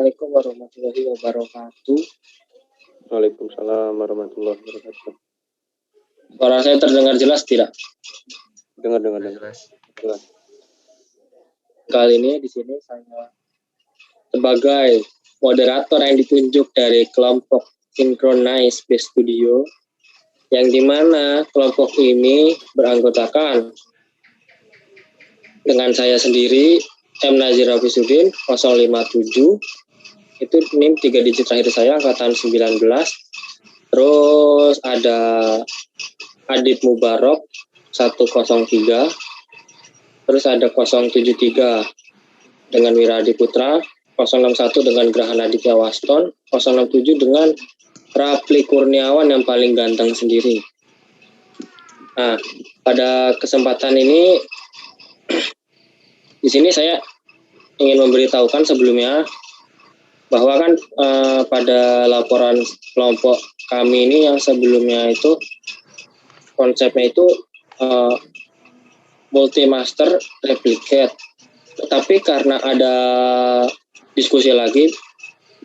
Assalamualaikum warahmatullahi wabarakatuh. Waalaikumsalam warahmatullahi wabarakatuh. Suara saya terdengar jelas tidak? Dengar. Jelas. Kali ini di sini saya sebagai moderator yang ditunjuk dari kelompok Synchronize Space Studio, yang dimana kelompok ini beranggotakan dengan saya sendiri, M. Nazir Hafisuddin 057, itu NIM 3 digit terakhir saya, angkatan 19. Terus ada Adib Mubarok 103, terus ada 073 dengan Wiradi Putra, 061 dengan Grahan Aditya Waston, 067 dengan Rapli Kurniawan yang paling ganteng sendiri. Nah, pada kesempatan ini di sini saya ingin memberitahukan sebelumnya bahwa kan pada laporan kelompok kami ini yang sebelumnya itu konsepnya itu multi-master replicate. Tetapi karena ada diskusi lagi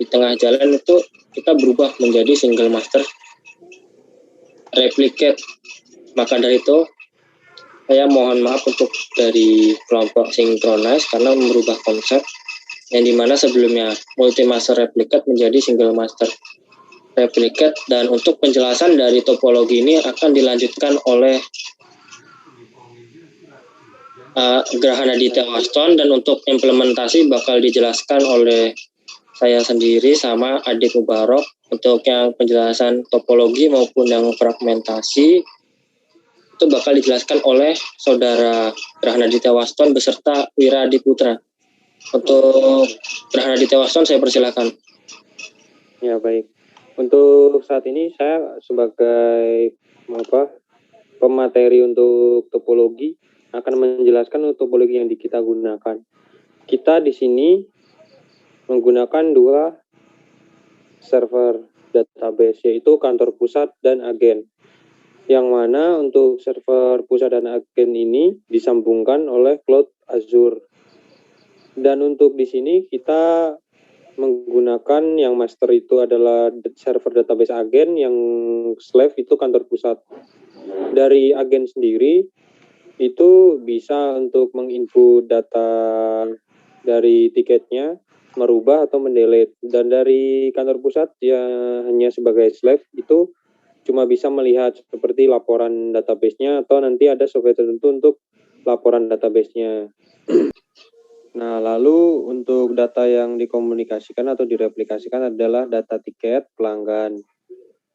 di tengah jalan itu kita berubah menjadi single master replicate. Maka dari itu saya mohon maaf untuk dari kelompok Synchronize karena merubah konsep yang dimana sebelumnya multi-master replicate menjadi single master replicate, dan untuk penjelasan dari topologi ini akan dilanjutkan oleh Grahan Aditya Waston, dan untuk implementasi bakal dijelaskan oleh saya sendiri sama Adik Mubarok. Untuk yang penjelasan topologi maupun yang fragmentasi itu bakal dijelaskan oleh saudara Grahan Aditya Waston beserta Wiradi Putra. Untuk Grahan Aditya Waston saya persilakan. Ya, baik. Untuk saat ini saya sebagai pemateri untuk topologi akan menjelaskan topologi yang kita gunakan. Kita di sini menggunakan dua server database, yaitu kantor pusat dan agen. Yang mana untuk server pusat dan agen ini disambungkan oleh Cloud Azure. Dan untuk di sini kita menggunakan yang master itu adalah server database agen, yang slave itu kantor pusat. Dari agen sendiri itu bisa untuk menginput data dari tiketnya, merubah atau mendelete. Dan dari kantor pusat ya hanya sebagai slave itu cuma bisa melihat seperti laporan database-nya, atau nanti ada software tertentu untuk laporan database-nya. Nah, lalu untuk data yang dikomunikasikan atau direplikasikan adalah data tiket pelanggan.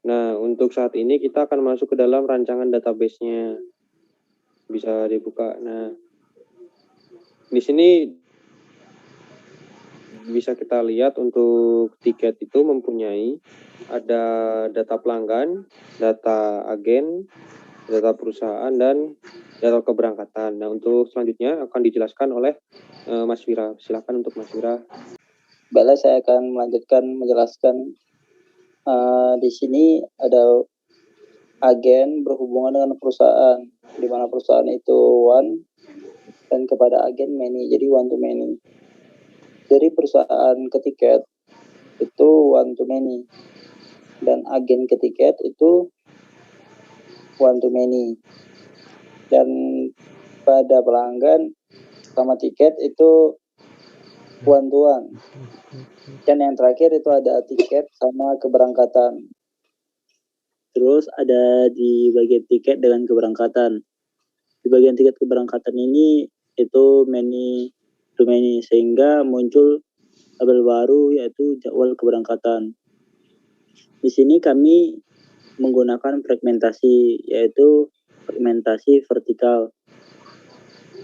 Nah, untuk saat ini kita akan masuk ke dalam rancangan database-nya. Bisa dibuka. Nah, di sini bisa kita lihat untuk tiket itu mempunyai ada data pelanggan, data agen, data perusahaan, dan data keberangkatan. Nah, untuk selanjutnya akan dijelaskan oleh Mas Wira. Silakan untuk Mas Wira. Baiklah, saya akan melanjutkan menjelaskan. Di sini ada agen berhubungan dengan perusahaan, di mana perusahaan itu one dan kepada agen many, jadi one to many. Dari perusahaan ke tiket itu one to many, dan agen ke tiket itu one to many. Dan pada pelanggan sama tiket itu one to one. Dan yang terakhir itu ada tiket sama keberangkatan. Terus ada di bagian tiket dengan keberangkatan. Di bagian tiket keberangkatan ini itu many to many, sehingga muncul tabel baru yaitu jadwal keberangkatan. Di sini kami menggunakan fragmentasi, yaitu fragmentasi vertikal,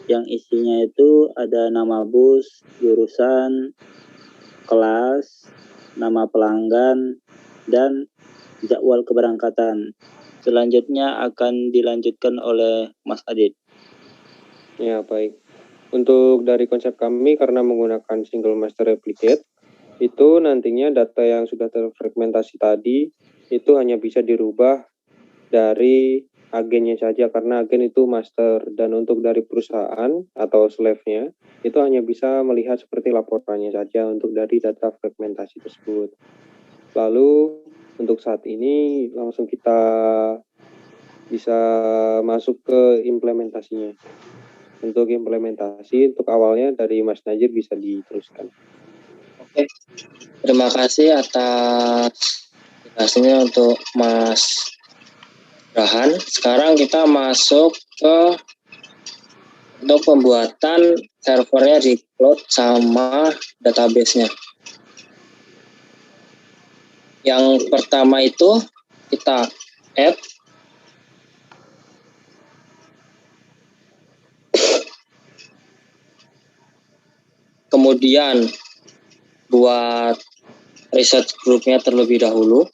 yang isinya itu ada nama bus, jurusan, kelas, nama pelanggan, dan jadwal keberangkatan. Selanjutnya akan dilanjutkan oleh Mas Adit. Ya, baik. Untuk dari konsep kami, karena menggunakan single master replicate, itu nantinya data yang sudah terfragmentasi tadi itu hanya bisa dirubah dari agennya saja, karena agen itu master, dan untuk dari perusahaan atau slave-nya itu hanya bisa melihat seperti laporannya saja untuk dari data fragmentasi tersebut. Lalu untuk saat ini langsung kita bisa masuk ke implementasinya. Untuk implementasi, untuk awalnya dari Mas Najir bisa diteruskan. Oke, terima kasih atas penjelasannya untuk Mas Rahan. Sekarang kita masuk ke untuk pembuatan servernya di cloud sama database-nya. Yang pertama itu kita add kemudian buat research grupnya terlebih dahulu.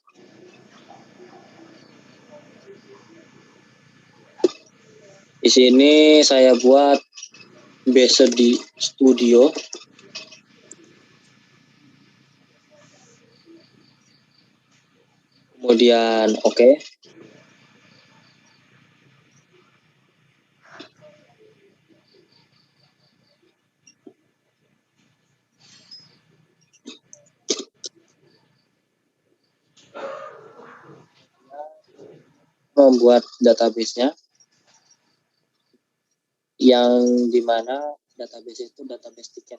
Di sini saya buat base di studio. Kemudian oke. Membuat database-nya yang dimana database itu database tiket.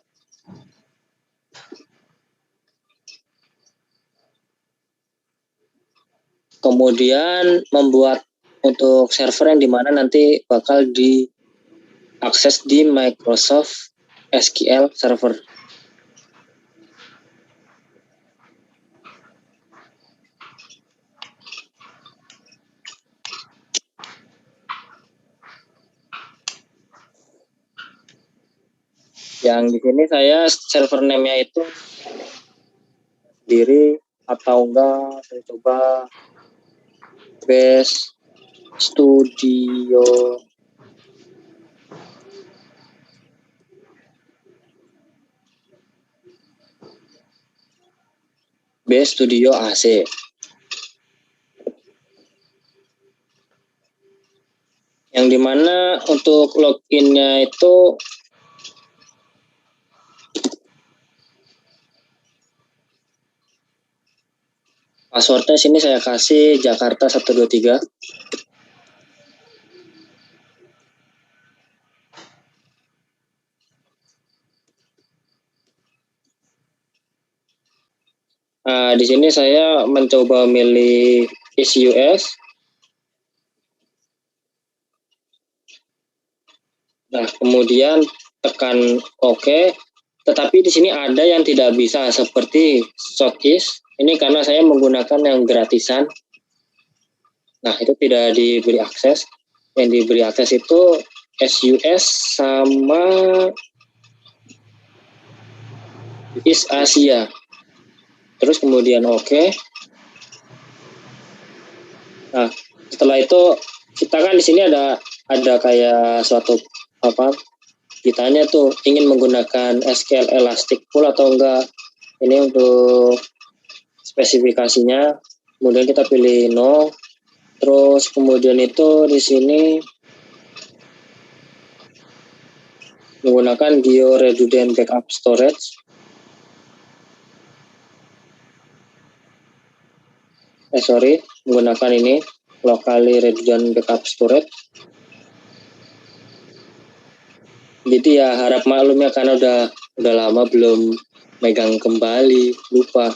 Kemudian membuat untuk server yang dimana nanti bakal diakses di Microsoft SQL Server. Yang di sini saya server name-nya itu sendiri atau enggak saya coba base studio AC. Yang dimana untuk loginnya itu passwordnya sini saya kasih Jakarta 123. Nah, di sini saya mencoba milih ISUS. Nah, kemudian tekan OK. Tetapi di sini ada yang tidak bisa seperti Shopkeys. Ini karena saya menggunakan yang gratisan. Nah, itu tidak diberi akses. Yang diberi akses itu SUS sama East Asia. Terus kemudian OK. Nah, setelah itu kita kan di sini ada kayak suatu ditanya tuh ingin menggunakan SQL Elastic Pool atau enggak. Ini untuk spesifikasinya. Kemudian kita pilih no. Terus kemudian itu di sini menggunakan Geo Redundant Backup Storage. Menggunakan ini Locally Redundant Backup Storage. Jadi ya harap maklum ya karena udah lama belum megang kembali, lupa.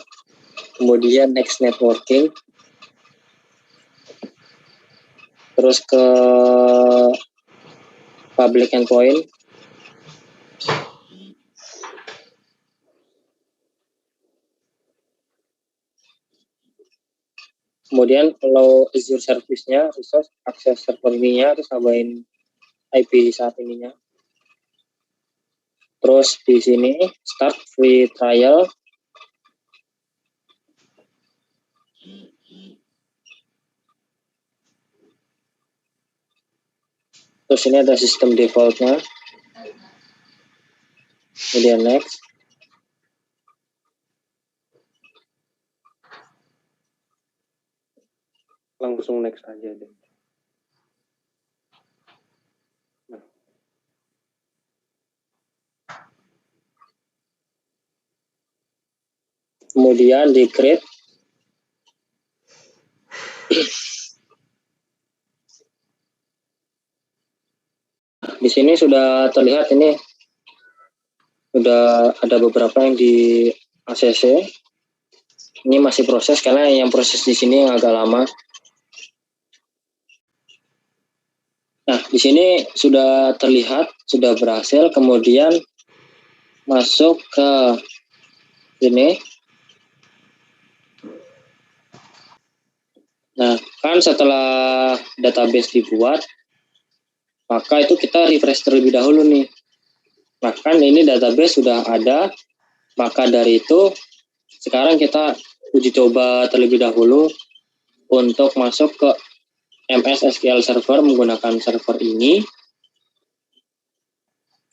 Kemudian next networking. Terus ke public endpoint. Kemudian kalau Azure service-nya, resource akses server ininya, terus tambahin IP saat ininya. Terus di sini start free trial. Terus ini ada sistem default-nya. Kemudian next. Langsung next aja deh. kemudian di create. Di sini sudah terlihat ini sudah ada beberapa yang di ACC. Ini masih proses karena yang proses di sini yang agak lama. Nah, di sini sudah terlihat, sudah berhasil, kemudian masuk ke sini. Nah, kan setelah database dibuat, maka itu kita refresh terlebih dahulu nih. Nah, kan ini database sudah ada, maka dari itu sekarang kita uji coba terlebih dahulu untuk masuk ke MS SQL Server menggunakan server ini.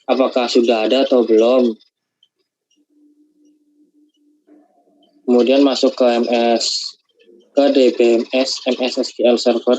Apakah sudah ada atau belum? Kemudian masuk ke DBMS MS SQL Server.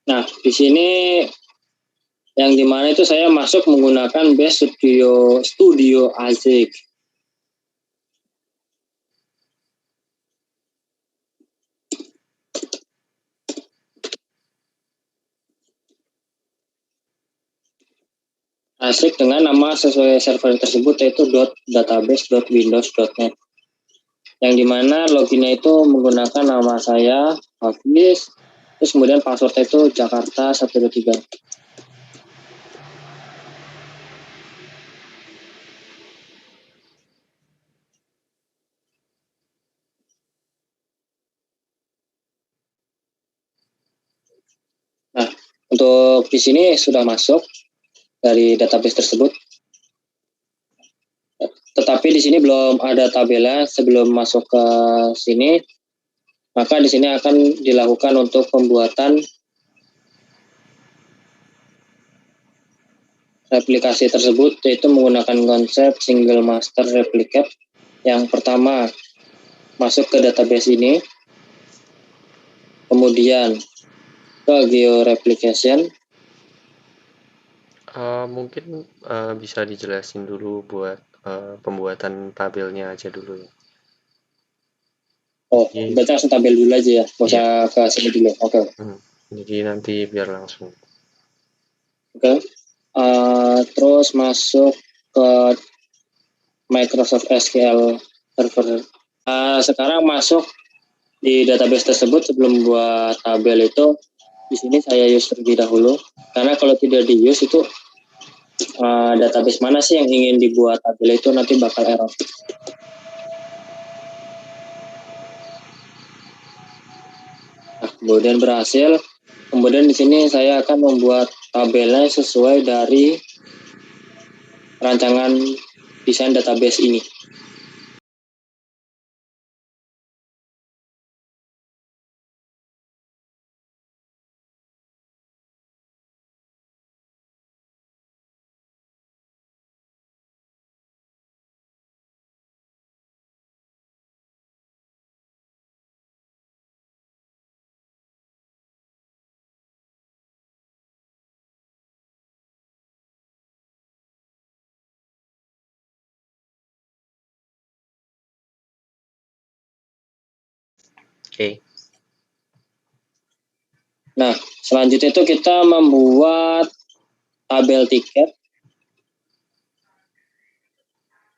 Nah, di sini yang dimana itu saya masuk menggunakan base Studio ASIC. ASIC dengan nama sesuai server tersebut yaitu .database.windows.net. Yang dimana loginnya itu menggunakan nama saya, Hafiz, terus kemudian passwordnya itu Jakarta 123. Nah, untuk di sini sudah masuk dari database tersebut. Tetapi di sini belum ada tabelnya. Sebelum masuk ke sini, maka di sini akan dilakukan untuk pembuatan replikasi tersebut, yaitu menggunakan konsep single master replicate. Yang pertama, masuk ke database ini, kemudian ke georeplication. Mungkin bisa dijelasin dulu buat pembuatan tabelnya aja dulu ya. Oh, berarti langsung tabel dulu aja ya, nggak usah ke sini dulu. Oke. Jadi nanti biar langsung. Oke. Terus masuk ke Microsoft SQL Server. Sekarang masuk di database tersebut. Sebelum buat tabel itu, di sini saya use terlebih dahulu. Karena kalau tidak di use itu database mana sih yang ingin dibuat tabel itu nanti bakal error. Nah, kemudian berhasil. Kemudian di sini saya akan membuat tabelnya sesuai dari rancangan desain database ini. Oke. Nah, selanjutnya itu kita membuat tabel tiket.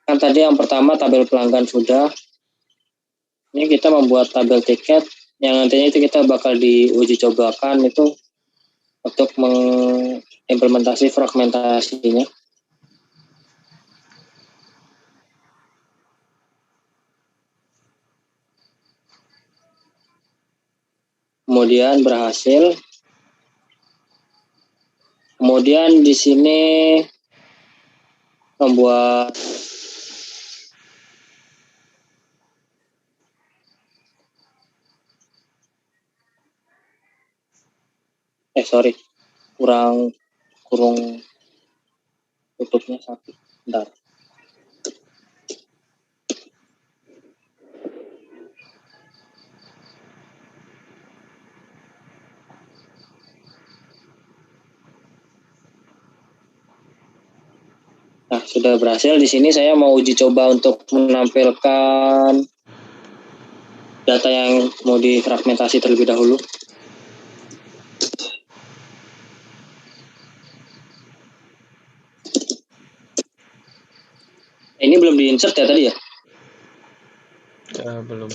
Kan tadi yang pertama tabel pelanggan sudah. Ini kita membuat tabel tiket yang nantinya itu kita bakal diuji cobakan itu untuk mengimplementasi fragmentasinya. Kemudian berhasil. Kemudian di sini membuat kurung tutupnya satu. Bentar. Nah, sudah berhasil. Di sini saya mau uji coba untuk menampilkan data yang mau difragmentasi terlebih dahulu. Ini belum di-insert ya tadi ya? Belum.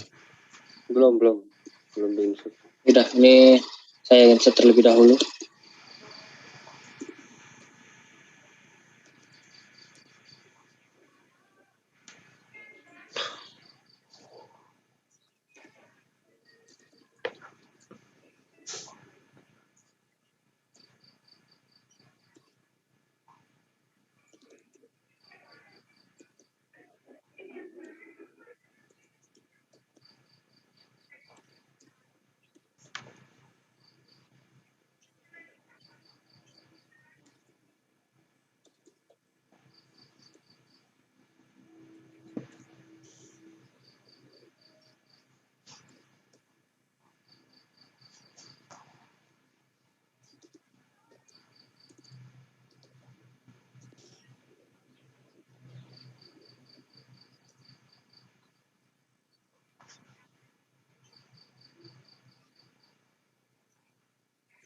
Belum di-insert. Udah, ini saya insert terlebih dahulu.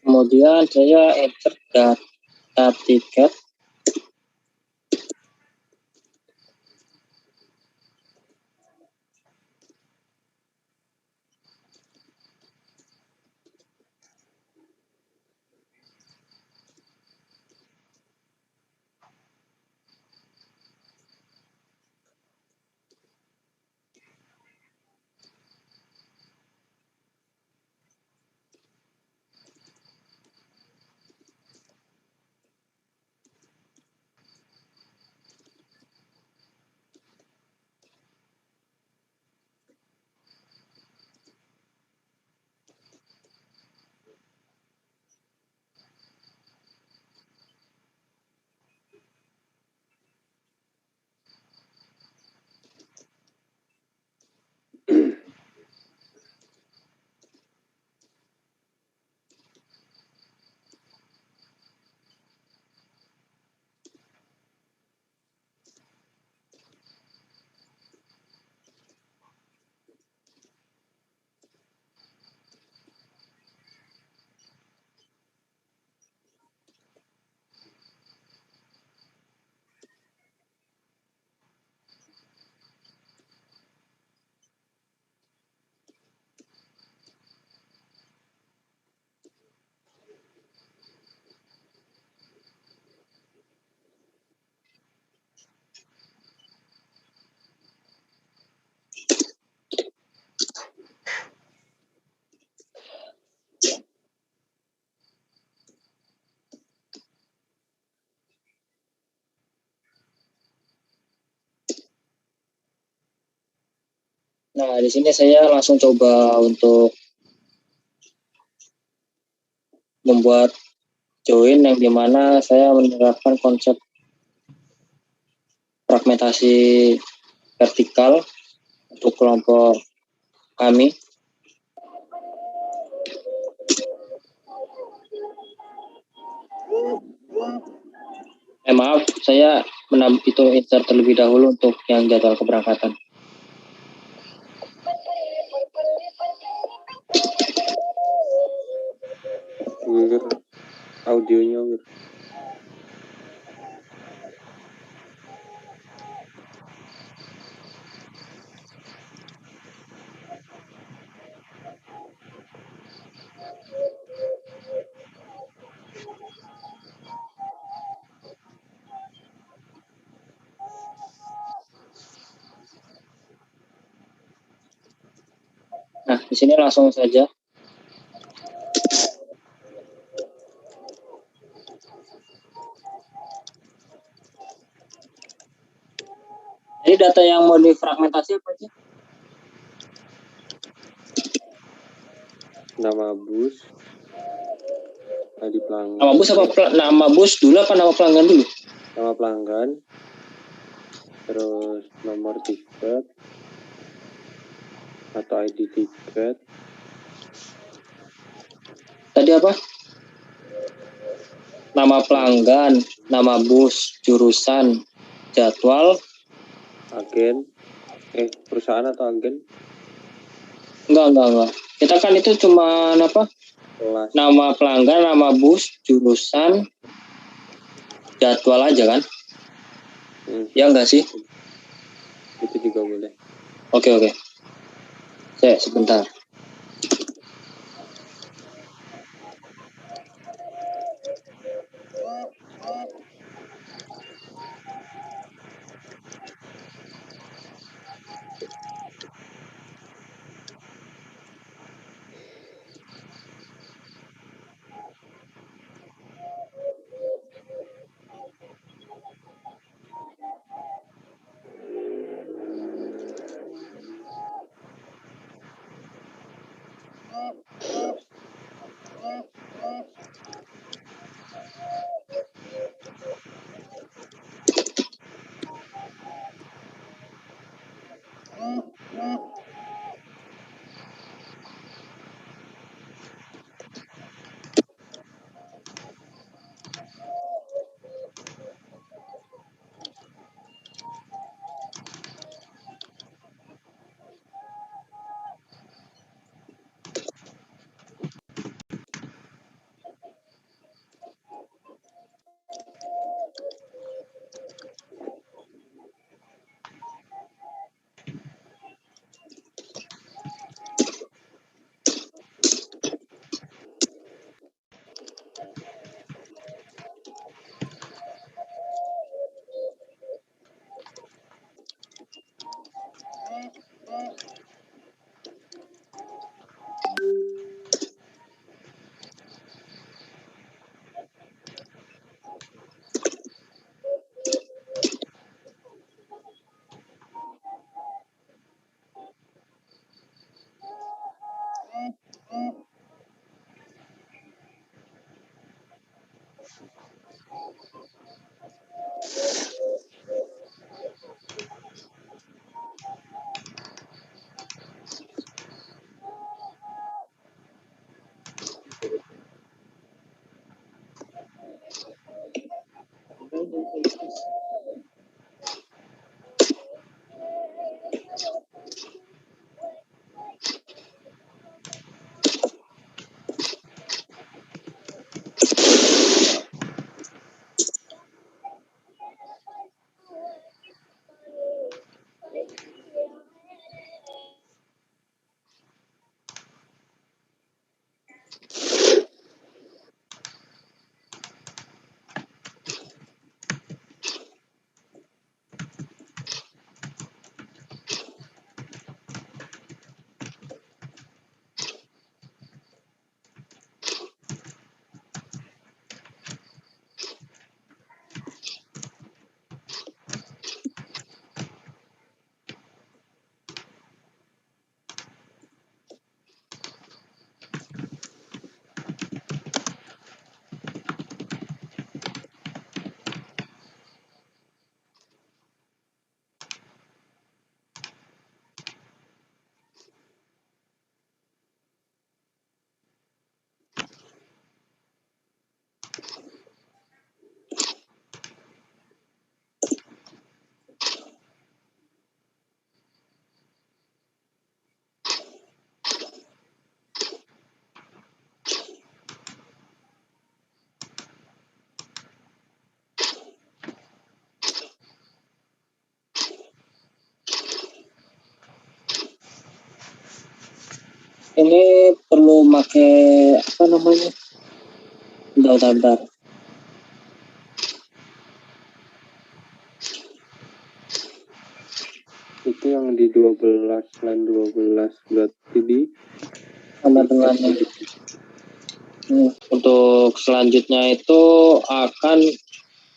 Kemudian saya insert data tiket. Nah, di sini saya langsung coba untuk membuat join yang dimana saya menerapkan konsep fragmentasi vertikal untuk kelompok kami. Maaf, saya itu insert terlebih dahulu untuk yang jadwal keberangkatan. Audionya Nah, di sini langsung saja. Ini data yang mau difragmentasi apa aja? Nama bus, ID pelanggan. Nama bus apa nama bus dulu apa nama pelanggan dulu? Nama pelanggan, terus nomor tiket atau ID tiket. Tadi apa? Nama pelanggan, nama bus, jurusan, jadwal. Agen, perusahaan atau agen? Enggak. Kita kan itu cuma apa? Kelas. Nama pelanggan, nama bus, jurusan, jadwal aja kan? Ya enggak sih? Itu juga boleh. Oke. Saya sebentar. Ini perlu pakai apa namanya? Bentar. Itu yang di 12, line 12 berarti di Sama dengan untuk selanjutnya itu akan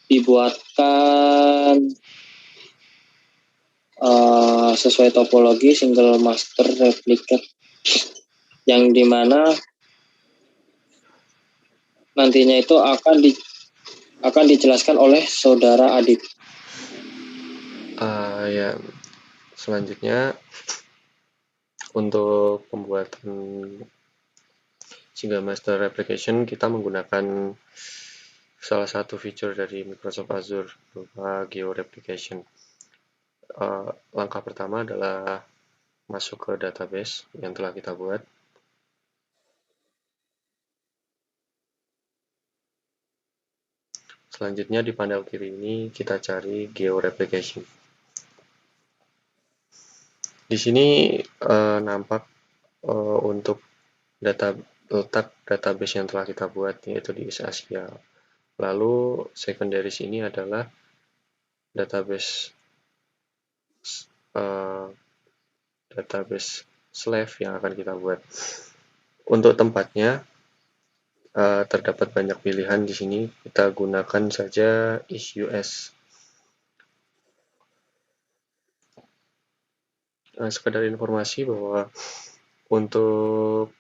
dibuatkan sesuai topologi single master replicate, yang dimana nantinya itu akan dijelaskan oleh saudara Adit. Ya, selanjutnya untuk pembuatan single master replication kita menggunakan salah satu feature dari Microsoft Azure berupa georeplication. Langkah pertama adalah masuk ke database yang telah kita buat. Selanjutnya di panel kiri ini kita cari georeplication. Di sini nampak untuk letak database yang telah kita buat, yaitu di East Asia. Lalu secondaries ini adalah database slave yang akan kita buat. Untuk tempatnya terdapat banyak pilihan di sini. Kita gunakan saja East US. Sekedar informasi bahwa untuk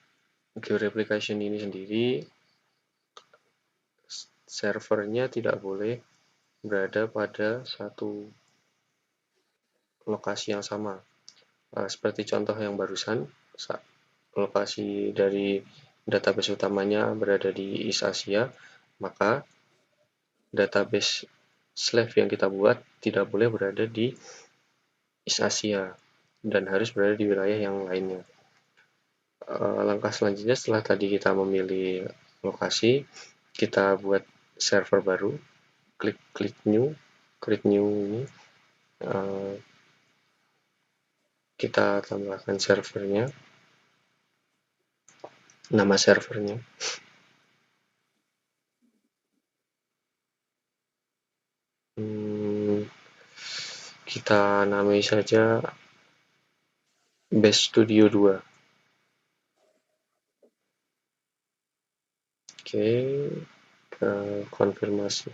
georeplication ini sendiri servernya tidak boleh berada pada satu lokasi yang sama. Seperti contoh yang barusan, lokasi dari database utamanya berada di East Asia, maka database slave yang kita buat tidak boleh berada di East Asia dan harus berada di wilayah yang lainnya. Langkah selanjutnya setelah tadi kita memilih lokasi, kita buat server baru, klik new ini, kita tambahkan servernya, nama servernya. Kita namai saja Base Studio 2. Oke, ke konfirmasi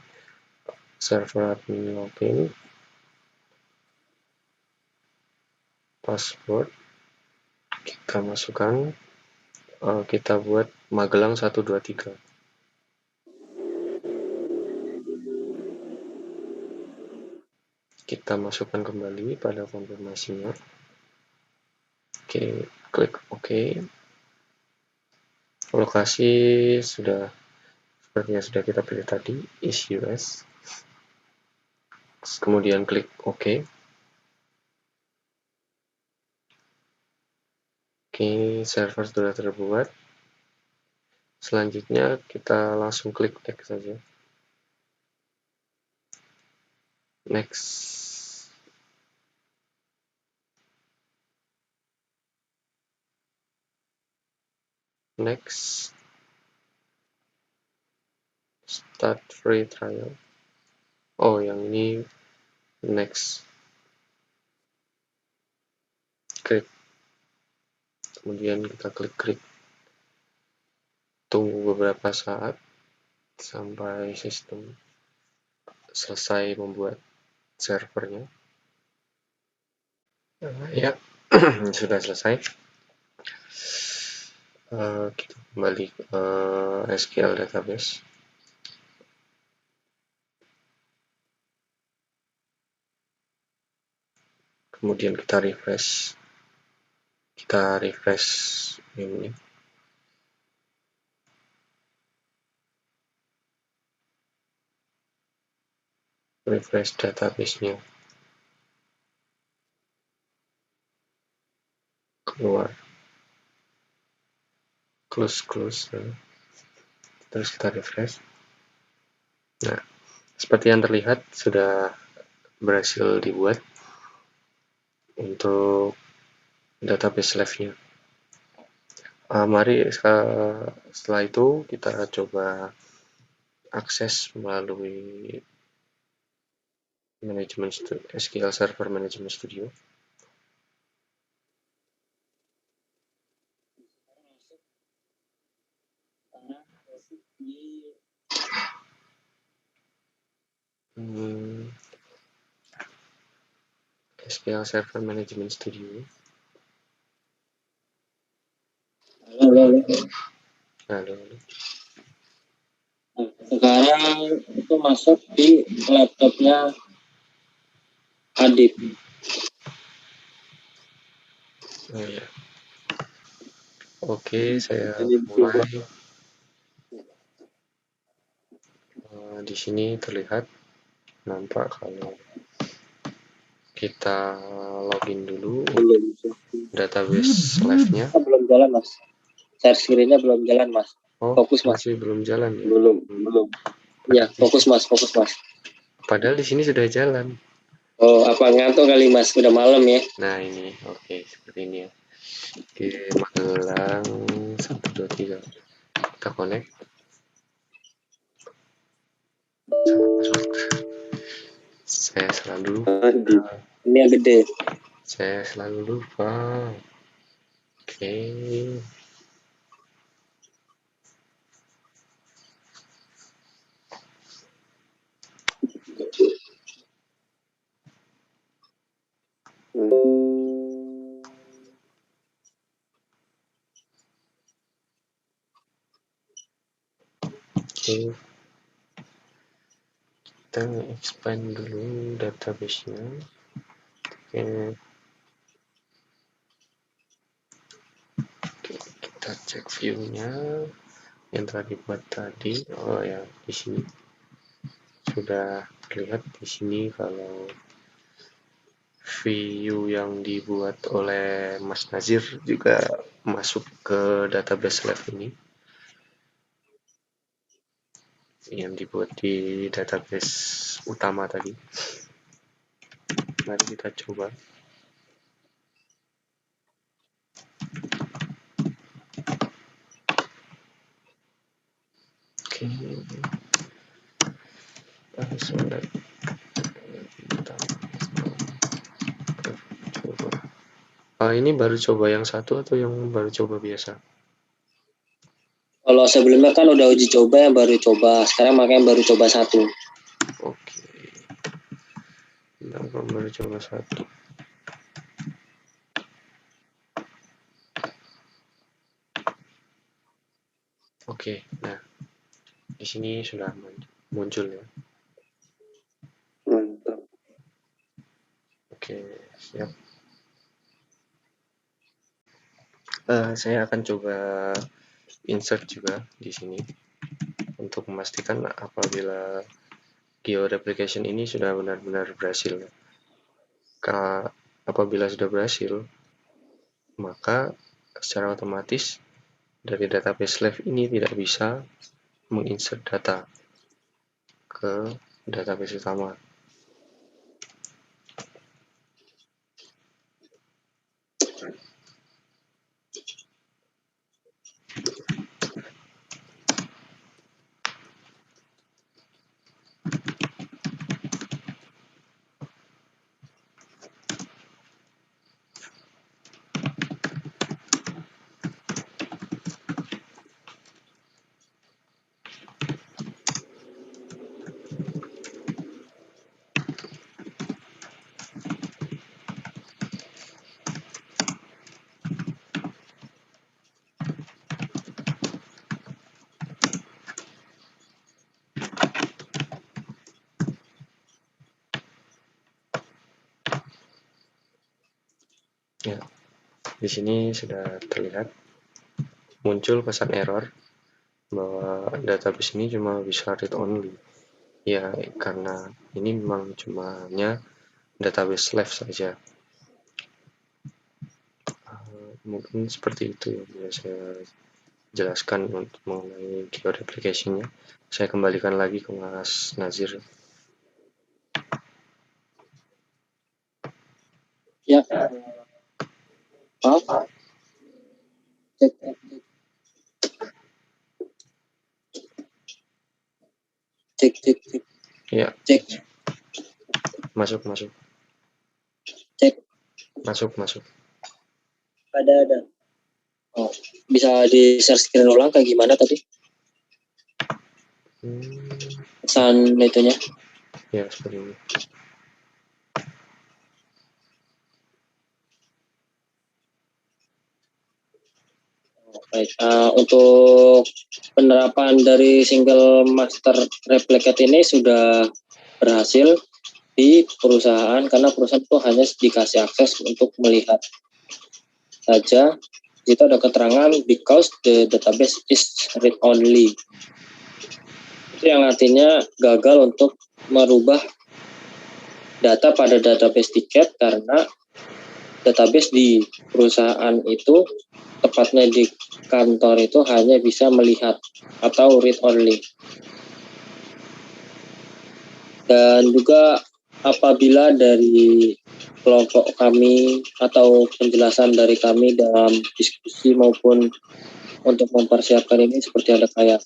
server admin login, password kita masukkan, kita buat Magelang 123. Kita masukkan kembali pada konfirmasinya. Oke, klik OK. Lokasi sudah seperti yang sudah kita pilih tadi, East US. Kemudian klik OK. Oke, server sudah terbuat. Selanjutnya kita langsung klik next saja. Next. Start free trial. Oh, yang ini next. Klik. Kemudian kita klik. Tunggu beberapa saat sampai sistem selesai membuat servernya. Ya, sudah selesai. Kita kembali ke SQL database. Kemudian kita refresh. Ini. Refresh database-nya. Keluar. Close. Terus kita refresh. Nah, seperti yang terlihat sudah berhasil dibuat untuk database slave-nya. Mari setelah itu kita coba akses melalui SQL Server Management Studio. SQL Server Management Studio. Halo. Halo. Nah, sekarang itu masuk di laptopnya Adip. Oh ya. Oke, saya Ini coba. mulai. Di sini terlihat nampak kalau kita login dulu Belum. database live-nya. Belum jalan, Mas. Share screen-nya belum jalan, Mas. Oh, Fokus, Mas. masih belum jalan ya? Belum. Ya, fokus, Mas. Padahal di sini sudah jalan. Oh, apa ngantuk kali, Mas? Udah malam ya. Nah, ini. Oke, seperti ini ya. Oke, Magelang 1, 2, 3. Kita connect. Saya selalu Ini yang gede. lupa. Oke. Oke. Kita expand dulu database-nya. Oke. Kita cek view-nya yang tadi buat tadi. Oh ya, di sini sudah terlihat di sini kalau view yang dibuat oleh Mas Nazir juga masuk ke database live ini yang dibuat di database utama tadi. Mari kita coba. Oke. Select. Coba. Ini baru coba yang satu atau yang baru coba biasa? Kalau sebelumnya kan udah uji coba, yang baru coba. Sekarang makanya baru coba satu. Oke. Nah, baru coba satu. Oke, nah di sini sudah muncul ya. Mantap. Oke, siap. Saya akan coba insert juga di sini untuk memastikan apabila georeplication ini sudah benar-benar berhasil. Apabila sudah berhasil, maka secara otomatis dari database live ini tidak bisa menginsert data ke database utama. Ya, di sini sudah terlihat muncul pesan error bahwa database ini cuma bisa read only. Ya, karena ini memang cuma database live saja. Mungkin seperti itu yang bisa saya jelaskan untuk mengenai georeplication-nya. Saya kembalikan lagi ke Mas Nazir. Ya. Maaf. Cek. Ya. Cek. Masuk. Cek. Masuk. Ada. Oh, bisa di share screen ulang kayak gimana tadi? Pesan itunya. Ya, seperti ini. Baik, untuk penerapan dari single master replicate ini sudah berhasil di perusahaan, karena perusahaan itu hanya dikasih akses untuk melihat saja. Itu ada keterangan because the database is read only. Itu yang artinya gagal untuk merubah data pada database tiket, karena database di perusahaan itu, tepatnya di kantor itu, hanya bisa melihat atau read only. Dan juga apabila dari kelompok kami atau penjelasan dari kami dalam diskusi maupun untuk mempersiapkan ini seperti ada kayak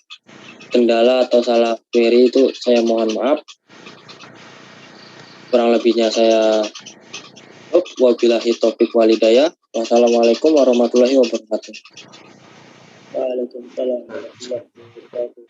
kendala atau salah query, itu saya mohon maaf. Kurang lebihnya saya wabillahi taufiq walhidayah. Wassalamualaikum warahmatullahi wabarakatuh. Waalaikumsalam warahmatullahi wabarakatuh.